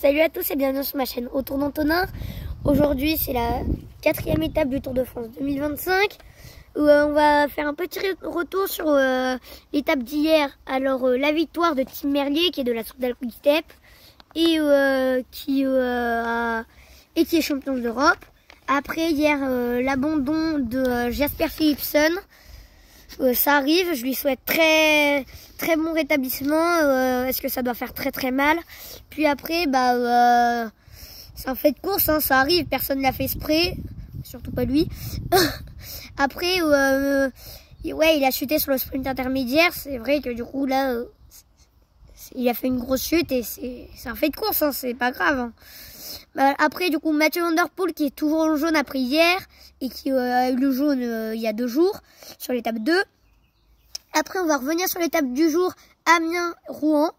Salut à tous et bienvenue sur ma chaîne Autour d'Antonin. Aujourd'hui c'est la 4e étape du Tour de France 2025 où on va faire un petit retour sur l'étape d'hier. Alors la victoire de Tim Merlier qui est de la Soudal Quick Step et qui est champion d'Europe. Après hier l'abandon de Jasper Philipsen. Ça arrive, je lui souhaite très bon rétablissement. Est-ce que ça doit faire très mal? Puis après, c'est un fait de course, hein, ça arrive, personne l'a fait exprès, surtout pas lui. Après, ouais, il a chuté sur le sprint intermédiaire. C'est vrai que du coup là, il a fait une grosse chute et c'est un fait de course, hein, c'est pas grave. Hein. Après, du coup, Mathieu Van Der Poel qui est toujours en jaune après hier et qui a eu le jaune il y a 2 jours sur l'étape 2. Après, on va revenir sur l'étape du jour Amiens-Rouen.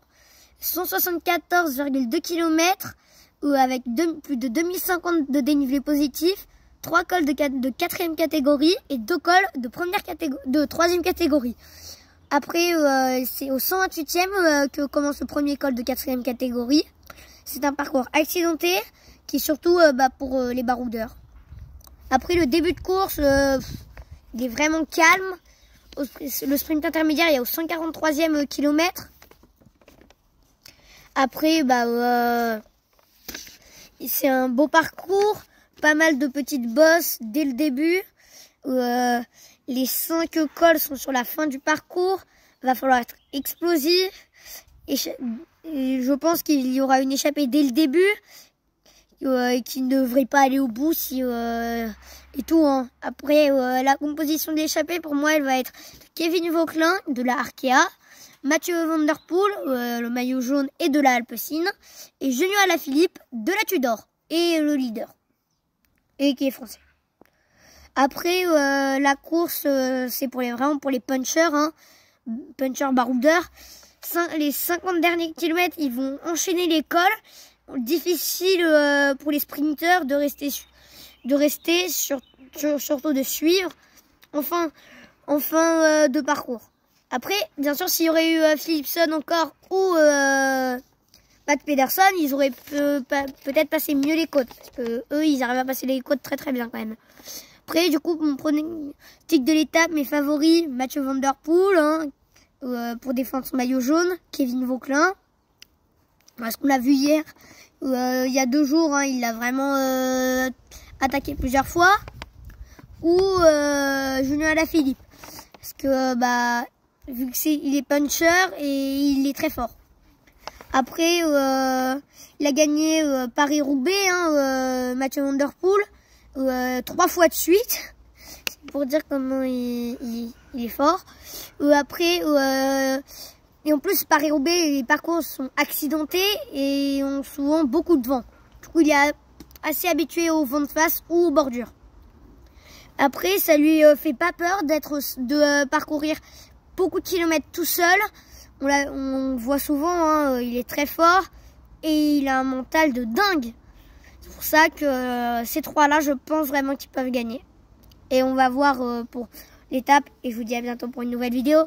174,2 km avec plus de 2050 de dénivelé positif, 3 cols de 4e catégorie et 2 cols de 3e catégorie. Après, c'est au 128e que commence le premier col de 4e catégorie. C'est un parcours accidenté qui est surtout pour les baroudeurs. Après le début de course, il est vraiment calme. Le sprint intermédiaire, il est au 143e kilomètre. Après, c'est un beau parcours, pas mal de petites bosses dès le début. Les 5 cols sont sur la fin du parcours. Il va falloir être explosif. Et je pense qu'il y aura une échappée dès le début qui ne devrait pas aller au bout et tout. Hein. Après, la composition de l'échappée, pour moi, elle va être Kevin Vauquelin de la Arkea, Mathieu Van Der Poel, le maillot jaune et de la Alpecin, et Julien Alaphilippe de la Tudor, et le leader, et qui est français. Après, la course, c'est vraiment pour les punchers, hein, punchers baroudeurs. Les 50 derniers kilomètres, ils vont enchaîner les cols. Difficile pour les sprinteurs de rester surtout de suivre en fin de parcours. Après, bien sûr, s'il y aurait eu Philipsen encore ou Matt Pedersen, ils auraient peut-être passé mieux les côtes. Parce que eux, ils arrivent à passer les côtes très bien quand même. Après, du coup, mon pronostic de l'étape, mes favoris, Mathieu Van Der Poel, hein, pour défendre son maillot jaune, Kevin Vauquelin. Parce qu'on l'a vu hier, il y a 2 jours, hein, il l'a vraiment attaqué plusieurs fois. Ou Julien Alaphilippe. Parce que, vu que il est puncher et il est très fort. Après, il a gagné Paris-Roubaix, hein, Mathieu Van Der Poel, 3 fois de suite. Pour dire comment il est fort. Après, et en plus, Paris-Roubaix, les parcours sont accidentés et ont souvent beaucoup de vent. Du coup, il est assez habitué au vent de face ou aux bordures. Après, ça lui fait pas peur de parcourir beaucoup de kilomètres tout seul. On voit souvent, hein, il est très fort et il a un mental de dingue. C'est pour ça que ces 3-là, je pense vraiment qu'ils peuvent gagner. Et on va voir pour l'étape et je vous dis à bientôt pour une nouvelle vidéo.